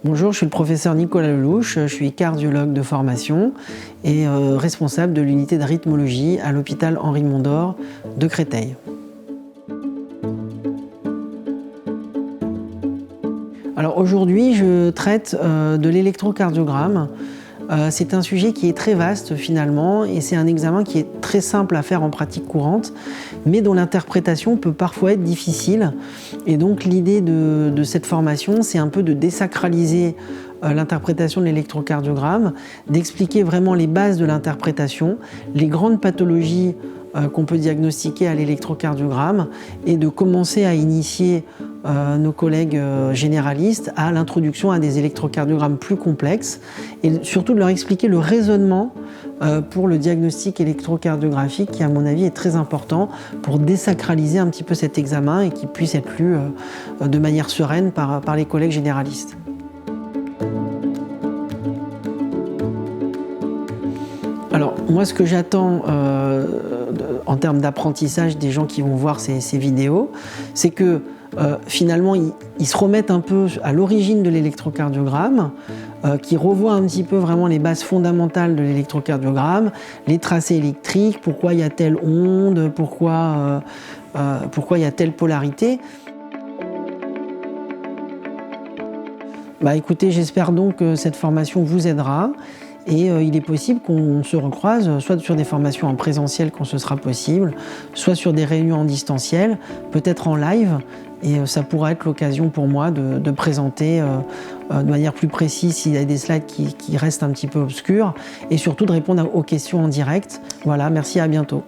Bonjour, je suis le professeur Nicolas Lelouch, je suis cardiologue de formation et responsable de l'unité de rythmologie à l'hôpital Henri Mondor de Créteil. Alors aujourd'hui, je traite de l'électrocardiogramme. C'est un sujet qui est très vaste finalement et c'est un examen qui est très simple à faire en pratique courante mais dont l'interprétation peut parfois être difficile. Et donc l'idée de cette formation, c'est un peu de désacraliser l'interprétation de l'électrocardiogramme, d'expliquer vraiment les bases de l'interprétation, les grandes pathologies qu'on peut diagnostiquer à l'électrocardiogramme et de commencer à initier nos collègues généralistes à l'introduction à des électrocardiogrammes plus complexes et surtout de leur expliquer le raisonnement pour le diagnostic électrocardiographique qui à mon avis est très important pour désacraliser un petit peu cet examen et qu'il puisse être lu de manière sereine par les collègues généralistes. Alors moi ce que j'attends en termes d'apprentissage des gens qui vont voir ces vidéos, c'est que finalement ils se remettent un peu à l'origine de l'électrocardiogramme, qui revoient un petit peu vraiment les bases fondamentales de l'électrocardiogramme, les tracés électriques, pourquoi il y a telle onde, pourquoi il y a telle polarité. Écoutez, j'espère donc que cette formation vous aidera. Et il est possible qu'on se recroise soit sur des formations en présentiel quand ce sera possible, soit sur des réunions en distanciel, peut-être en live. Et ça pourra être l'occasion pour moi de présenter de manière plus précise s'il y a des slides qui restent un petit peu obscurs et surtout de répondre aux questions en direct. Voilà, merci, à bientôt.